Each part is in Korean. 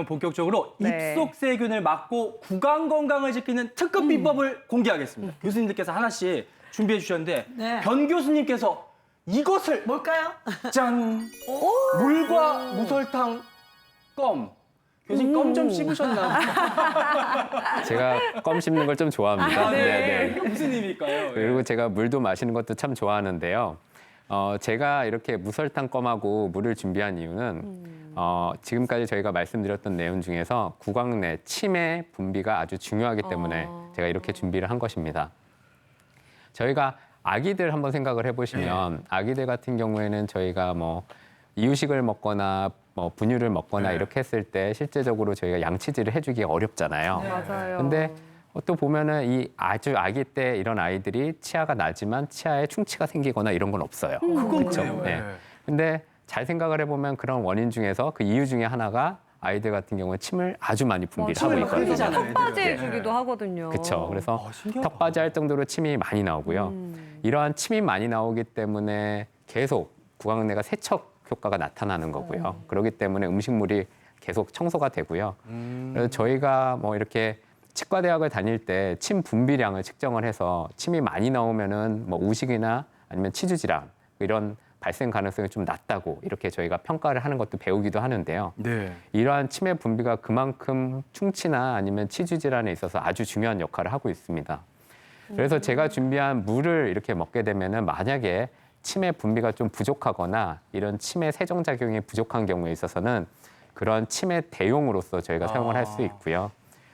본격적으로 네. 입속 세균을 막고 구강 건강을 지키는 특급 비법을 공개하겠습니다. 교수님들께서 하나씩 준비해 주셨는데 네. 변 교수님께서 이것을 뭘까요? 짠! 물과 무설탕 껌. 교수님 껌 좀 씹으셨나? 제가 껌 씹는 걸 좀 좋아합니다. 아, 네. 이게 무슨 의미일까요? 그리고 제가 물도 마시는 것도 참 좋아하는데요. 제가 이렇게 무설탕 껌하고 물을 준비한 이유는 지금까지 저희가 말씀드렸던 내용 중에서 구강 내 침의 분비가 아주 중요하기 때문에 제가 이렇게 준비를 한 것입니다. 저희가 아기들 한번 생각을 해보시면 아기들 같은 경우에는 저희가 뭐 이유식을 먹거나 뭐 분유를 먹거나 이렇게 했을 때 실제적으로 저희가 양치질을 해주기 어렵잖아요. 맞아요. 근데 또 보면은 이 아주 아기 때 이런 아이들이 치아가 나지만 치아에 충치가 생기거나 이런 건 없어요. 그건 그렇죠? 그래요. 네. 근데 잘 생각을 해보면 그런 원인 중에서 그 이유 중에 하나가 아이들 같은 경우는 침을 아주 많이 분비를 하고 침을 있거든요. 흘리잖아요. 턱받이 애들은. 해주기도 하거든요. 그렇죠. 그래서 신기하다. 턱받이 할 정도로 침이 많이 나오고요. 이러한 침이 많이 나오기 때문에 계속 구강내가 세척 효과가 나타나는 거고요. 그렇기 때문에 음식물이 계속 청소가 되고요. 그래서 저희가 뭐 이렇게 치과 대학을 다닐 때 침 분비량을 측정을 해서 침이 많이 나오면은 뭐 우식이나 아니면 치주 질환 이런 발생 가능성이 좀 낮다고 이렇게 저희가 평가를 하는 것도 배우기도 하는데요. 네. 이러한 침의 분비가 그만큼 충치나 아니면 치주 질환에 있어서 아주 중요한 역할을 하고 있습니다. 그래서 제가 준비한 물을 이렇게 먹게 되면은 만약에 침의 분비가 좀 부족하거나 이런 침의 세정 작용이 부족한 경우에 있어서는 그런 침의 대용으로서 저희가 사용을 할 수 있고요.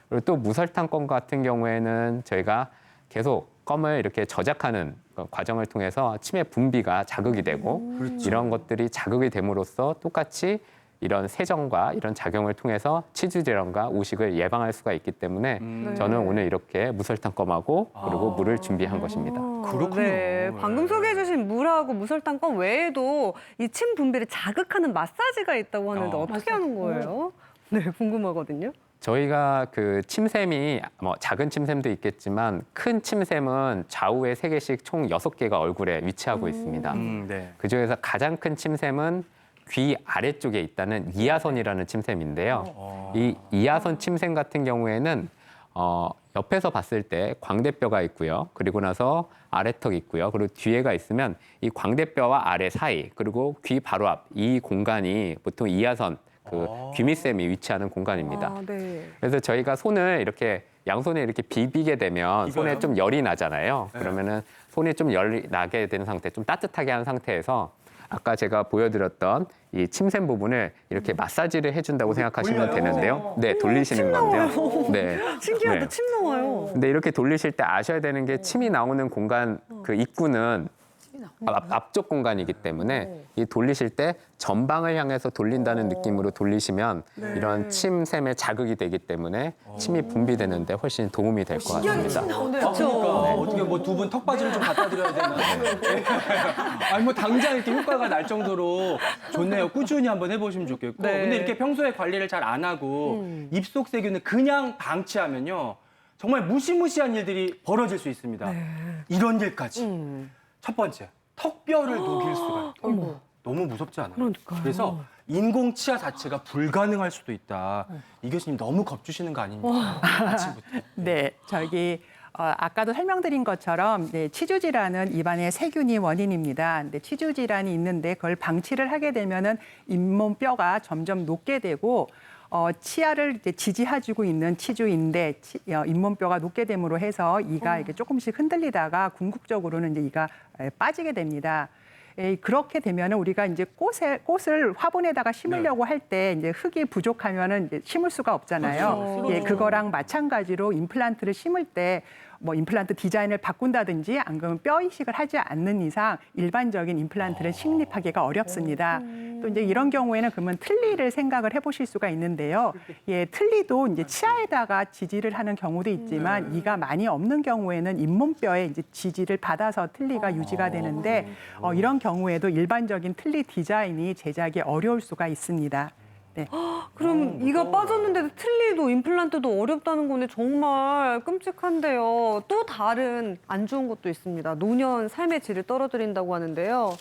그리고 또 무설탕 껌 같은 경우에는 저희가 계속 껌을 이렇게 저작하는 과정을 통해서 침의 분비가 자극이 되고 이런 것들이 자극이 됨으로써 똑같이 이런 세정과 이런 작용을 통해서 치주 질환과 우식을 예방할 수가 있기 때문에 저는 오늘 이렇게 무설탕 껌하고 그리고 물을 준비한 것입니다. 그렇군요. 네, 방금 소개해주신 물하고 무설탕 껌 외에도 이 침 분비를 자극하는 마사지가 있다고 하는데 어떻게 하는 거예요? 네, 궁금하거든요. 저희가 그 침샘이 뭐 작은 침샘도 있겠지만 큰 침샘은 좌우에 3개씩 총 6개가 얼굴에 위치하고 있습니다. 네. 그중에서 가장 큰 침샘은 귀 아래쪽에 있다는 이하선이라는 침샘인데요. 이 이하선 침샘 같은 경우에는 옆에서 봤을 때 광대뼈가 있고요. 그리고 나서 아래턱 있고요. 그리고 뒤에가 있으면 이 광대뼈와 아래 사이 그리고 귀 바로 앞 이 공간이 보통 이하선 그 귀밑샘이 위치하는 공간입니다. 아, 네. 그래서 저희가 손을 이렇게 양손에 이렇게 비비게 되면 손에 좀 열이 나잖아요. 그러면은 손에 좀 열이 나게 된 상태, 좀 따뜻하게 한 상태에서 아까 제가 보여드렸던 이 침샘 부분을 이렇게 마사지를 해준다고 생각하시면 되는데요. 네, 돌리시는 건데요. 네. 신기하다, 네. 침 나와요. 근데 이렇게 돌리실 때 아셔야 되는 게 침이 나오는 공간 그 입구는 앞쪽 공간이기 때문에 이 돌리실 때 전방을 향해서 돌린다는 느낌으로 돌리시면 이런 침샘에 자극이 되기 때문에 침이 분비되는데 훨씬 도움이 될 것 같습니다. 그러니까 어떻게 뭐 두 분 턱받이를 좀 갖다 드려야 되나? 아니 뭐 당장 이렇게 효과가 날 정도로 좋네요. 꾸준히 한번 해보시면 좋겠고. 네. 근데 이렇게 평소에 관리를 잘 안 하고 입속 세균을 그냥 방치하면요 정말 무시무시한 일들이 벌어질 수 있습니다. 이런 일까지. 첫 번째, 턱뼈를 녹일 수가 있다. 너무 무섭지 않아요? 그러니까요. 그래서 인공 치아 자체가 불가능할 수도 있다. 이 교수님 너무 겁주시는 거 아닙니까? 아침부터. 네, 아까도 설명드린 것처럼 치주 질환은 입안의 세균이 원인입니다. 근데 치주 질환이 있는데 그걸 방치를 하게 되면은 잇몸뼈가 점점 녹게 되고 치아를 이제 지지해주고 있는 치주인데 잇몸뼈가 녹게 됨으로 해서 이가 이게 조금씩 흔들리다가 궁극적으로는 이제 이가 빠지게 됩니다. 그렇게 되면은 우리가 이제 꽃을 화분에다가 심으려고 할 때 이제 흙이 부족하면은 이제 심을 수가 없잖아요. 그렇죠. 그거랑 마찬가지로 임플란트를 심을 때 뭐 임플란트 디자인을 바꾼다든지 안 그러면 뼈 이식을 하지 않는 이상 일반적인 임플란트는 식립하기가 어렵습니다. 또 이제 이런 경우에는 그러면 틀니를 생각을 해보실 수가 있는데요. 틀니도 이제 치아에다가 지지를 하는 경우도 있지만 이가 많이 없는 경우에는 잇몸뼈에 이제 지지를 받아서 틀니가 유지가 되는데 이런 경우에도 일반적인 틀니 디자인이 제작이 어려울 수가 있습니다. 네. 그럼 이가 빠졌는데도 틀니도 임플란트도 어렵다는 거네. 정말 끔찍한데요. 또 다른 안 좋은 것도 있습니다. 노년 삶의 질을 떨어뜨린다고 하는데요.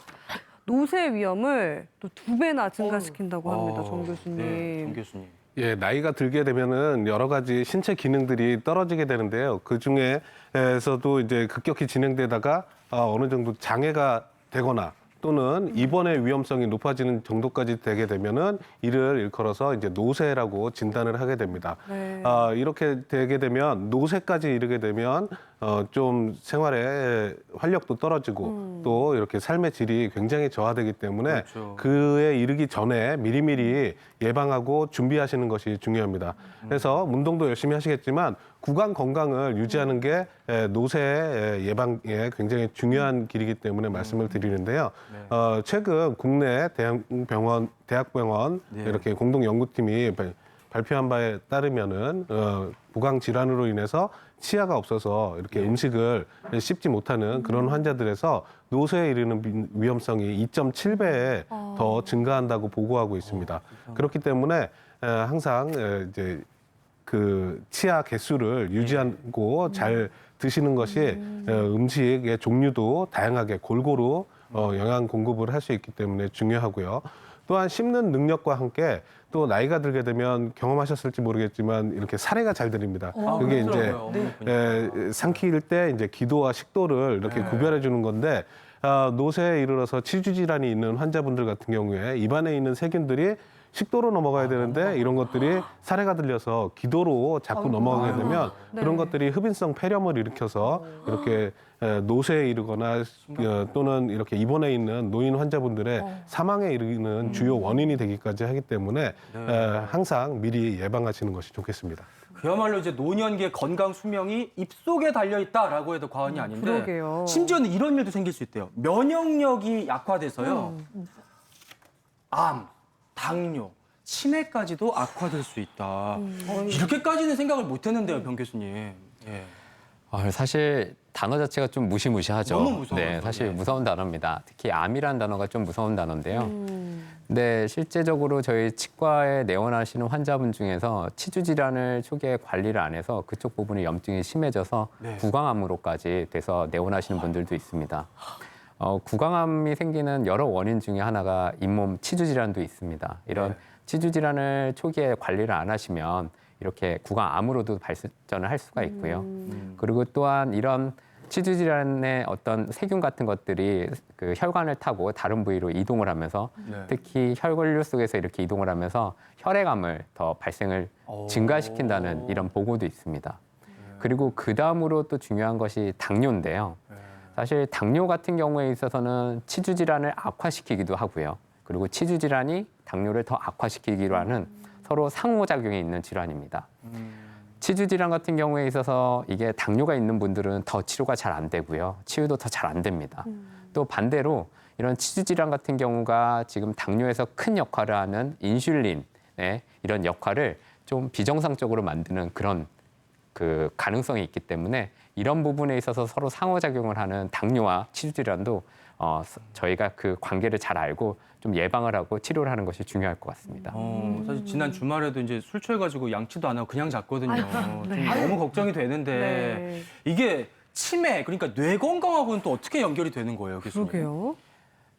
노쇠 위험을 또 2배나 증가시킨다고 합니다, 정 교수님. 네, 정 교수님. 예, 나이가 들게 되면은 여러 가지 신체 기능들이 떨어지게 되는데요. 그 중에서도 이제 급격히 진행되다가 어느 정도 장애가 되거나 또는 입원의 위험성이 높아지는 정도까지 되게 되면은 이를 일컬어서 이제 노쇠라고 진단을 하게 됩니다. 네. 이렇게 되게 되면 노쇠까지 이르게 되면 좀 생활에 활력도 떨어지고 또 이렇게 삶의 질이 굉장히 저하되기 때문에 그렇죠. 그에 이르기 전에 미리미리 예방하고 준비하시는 것이 중요합니다. 그래서 운동도 열심히 하시겠지만 구강 건강을 유지하는 게 노쇠 예방에 굉장히 중요한 길이기 때문에 말씀을 드리는데요. 최근 국내 대학병원 네. 이렇게 공동연구팀이 발표한 바에 따르면은 구강 질환으로 인해서 치아가 없어서 이렇게 음식을 씹지 못하는 그런 환자들에서 노쇠에 이르는 위험성이 2.7배에 더 증가한다고 보고하고 있습니다. 그렇기 때문에 항상 이제 그 치아 개수를 유지하고 잘 드시는 것이 음식의 종류도 다양하게 골고루 영양 공급을 할 수 있기 때문에 중요하고요. 또한 씹는 능력과 함께 또 나이가 들게 되면 경험하셨을지 모르겠지만 이렇게 사례가 잘 들립니다. 그게 이제 그렇더라고요. 어머니 보니까. 삼킬 때 이제 기도와 식도를 이렇게 구별해 주는 건데 노쇠에 이르러서 치주 질환이 있는 환자분들 같은 경우에 입안에 있는 세균들이 식도로 넘어가야 되는데 이런 것들이 사례가 들려서 기도로 자꾸 넘어가게 되면 그런 것들이 흡인성 폐렴을 일으켜서 이렇게 노쇠에 이르거나 또는 이렇게 입원해 있는 노인 환자분들의 사망에 이르는 주요 원인이 되기까지 하기 때문에 항상 미리 예방하시는 것이 좋겠습니다. 그야말로 이제 노년기의 건강 수명이 입속에 달려 있다라고 해도 과언이 아닌데 그러게요. 심지어는 이런 일도 생길 수 있대요. 면역력이 약화돼서요. 암, 당뇨, 치매까지도 악화될 수 있다. 이렇게까지는 생각을 못했는데요, 병 교수님. 예. 사실 단어 자체가 좀 무시무시하죠. 너무 무서워요. 네, 사실 네. 무서운 단어입니다. 특히 암이라는 단어가 좀 무서운 단어인데요. 근데 실제적으로 저희 치과에 내원하시는 환자분 중에서 치주 질환을 초기에 관리를 안 해서 그쪽 부분에 염증이 심해져서 네. 구강암으로까지 돼서 내원하시는 분들도 있습니다. 구강암이 생기는 여러 원인 중에 하나가 잇몸 치주 질환도 있습니다. 이런 네. 치주 질환을 초기에 관리를 안 하시면 이렇게 구강암으로도 발전을 할 수가 있고요. 그리고 또한 이런 치주 질환의 어떤 세균 같은 것들이 그 혈관을 타고 다른 부위로 이동을 하면서 네. 특히 혈관류 속에서 이렇게 이동을 하면서 혈액암을 더 발생을 증가시킨다는 이런 보고도 있습니다. 그리고 그 다음으로 또 중요한 것이 당뇨인데요. 사실 당뇨 같은 경우에 있어서는 치주 질환을 악화시키기도 하고요. 그리고 치주 질환이 당뇨를 더 악화시키기로 하는 서로 상호작용이 있는 질환입니다. 치주 질환 같은 경우에 있어서 이게 당뇨가 있는 분들은 더 치료가 잘 안 되고요. 치유도 더 잘 안 됩니다. 또 반대로 이런 치주 질환 같은 경우가 지금 당뇨에서 큰 역할을 하는 인슐린의 이런 역할을 좀 비정상적으로 만드는 그런 그 가능성이 있기 때문에 이런 부분에 있어서 서로 상호작용을 하는 당뇨와 치주 질환도 저희가 그 관계를 잘 알고 좀 예방을 하고 치료를 하는 것이 중요할 것 같습니다. 사실 지난 주말에도 이제 술 취해가지고 양치도 안 하고 그냥 잤거든요. 좀 네. 너무 걱정이 되는데 네. 이게 치매 그러니까 뇌 건강하고는 또 어떻게 연결이 되는 거예요, 교수님? 그러게요.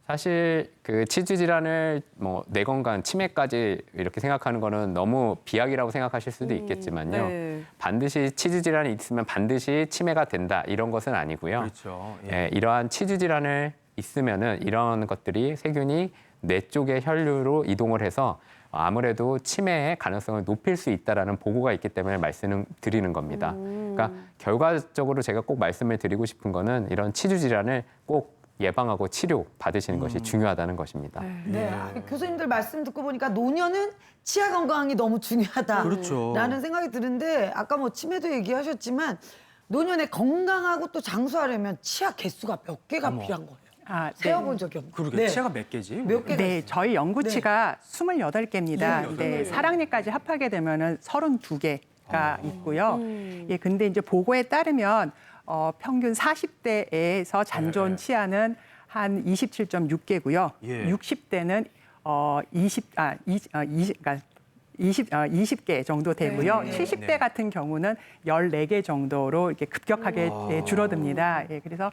사실 그 치주 질환을 뭐 뇌 건강, 치매까지 이렇게 생각하는 거는 너무 비약이라고 생각하실 수도 있겠지만요. 네. 반드시 치주 질환이 있으면 반드시 치매가 된다 이런 것은 아니고요. 그렇죠. 예. 예, 이러한 치주 질환을 있으면은 이런 것들이 세균이 뇌 쪽의 혈류로 이동을 해서 아무래도 치매의 가능성을 높일 수 있다라는 보고가 있기 때문에 말씀을 드리는 겁니다. 그러니까 결과적으로 제가 꼭 말씀을 드리고 싶은 거는 이런 치주 질환을 꼭 예방하고 치료 받으시는 것이 중요하다는 것입니다. 네, 교수님들 말씀 듣고 보니까 노년은 치아 건강이 너무 중요하다라는 그렇죠. 생각이 드는데 아까 뭐 치매도 얘기하셨지만 노년에 건강하고 또 장수하려면 치아 개수가 몇 개가 필요한 거예요? 네. 세어본 적이 없는데. 그러게 치아가 몇 개지? 몇 개가 네, 있어요? 저희 연구치가 28개입니다. 28 네, 개요. 사랑니까지 합하게 되면은 32개가 있고요. 예, 근데 이제 보고에 따르면 평균 40대에서 잔존 네. 치아는 한 27.6개고요. 예. 60대는 20개 정도 되고요. 네. 70대 네. 같은 경우는 14개 정도로 이렇게 급격하게 줄어듭니다. 예, 그래서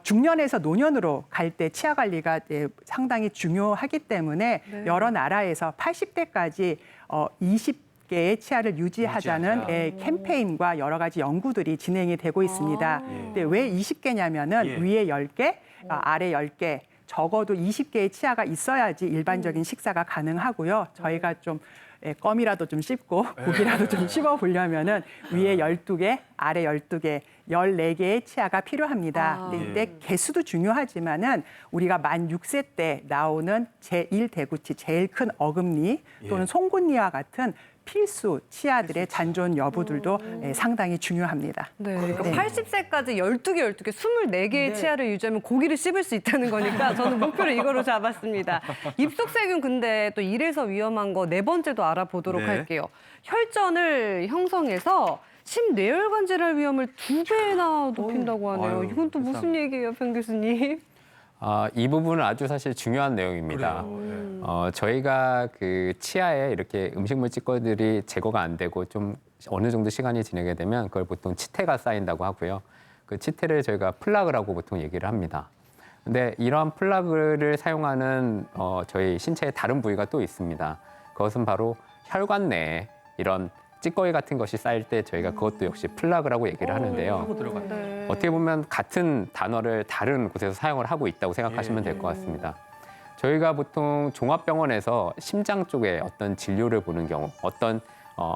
중년에서 노년으로 갈 때 치아 관리가 상당히 중요하기 때문에 여러 나라에서 80대까지 10개의 치아를 유지하자는 캠페인과 여러 가지 연구들이 진행이 되고 있습니다. 근데 왜 20개냐면은 예. 위에 10개, 아래 10개, 적어도 20개의 치아가 있어야지 일반적인 식사가 가능하고요. 저희가 좀 껌이라도 좀 씹고 고기라도 좀 씹어 보려면은 위에 12개, 아래 12개, 14개의 치아가 필요합니다. 근데 이때 개수도 중요하지만은 우리가 만 6세 때 나오는 제1대구치, 제일 큰 어금니 또는 송곳니와 같은 필수 치아들의 잔존 여부들도 상당히 중요합니다. 네. 그러니까 80세까지 12개, 24개의 치아를 유지하면 고기를 씹을 수 있다는 거니까 저는 목표를 이거로 잡았습니다. 입속세균 근데 또 이래서 위험한 거 네 번째도 알아보도록 네. 할게요. 혈전을 형성해서 심뇌혈관 질환 위험을 2배나 높인다고 하네요. 아유, 이건 또 무슨 세상에. 얘기예요, 편 교수님? 이 부분은 아주 사실 중요한 내용입니다. 저희가 그 치아에 이렇게 음식물 찌꺼기들이 제거가 안 되고 좀 어느 정도 시간이 지나게 되면 그걸 보통 치태가 쌓인다고 하고요. 그 치태를 저희가 플라그라고 보통 얘기를 합니다. 근데 이러한 플라그를 사용하는 저희 신체의 다른 부위가 또 있습니다. 그것은 바로 혈관 내에 이런 찌꺼기 같은 것이 쌓일 때 저희가 그것도 역시 플라그라고 얘기를 하는데요. 네. 어떻게 보면 같은 단어를 다른 곳에서 사용을 하고 있다고 생각하시면 될 것 같습니다. 저희가 보통 종합병원에서 심장 쪽에 어떤 진료를 보는 경우, 어떤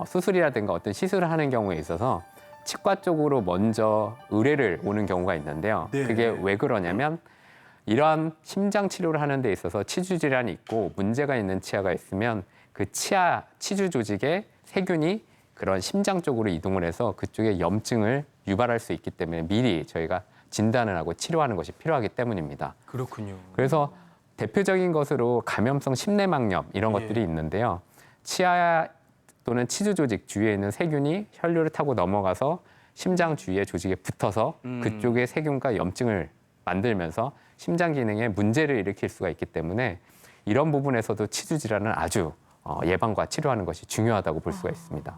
수술이라든가 어떤 시술을 하는 경우에 있어서 치과 쪽으로 먼저 의뢰를 오는 경우가 있는데요. 네. 그게 왜 그러냐면 이러한 심장 치료를 하는 데 있어서 치주 질환이 있고 문제가 있는 치아가 있으면 그 치아 치주 조직에 세균이 그런 심장 쪽으로 이동을 해서 그쪽에 염증을 유발할 수 있기 때문에 미리 저희가 진단을 하고 치료하는 것이 필요하기 때문입니다. 그렇군요. 그래서 대표적인 것으로 감염성 심내막염 이런 것들이 있는데요. 치아 또는 치주 조직 주위에 있는 세균이 혈류를 타고 넘어가서 심장 주위의 조직에 붙어서 그쪽에 세균과 염증을 만들면서 심장 기능에 문제를 일으킬 수가 있기 때문에 이런 부분에서도 치주 질환은 아주 예방과 치료하는 것이 중요하다고 볼 수가 있습니다.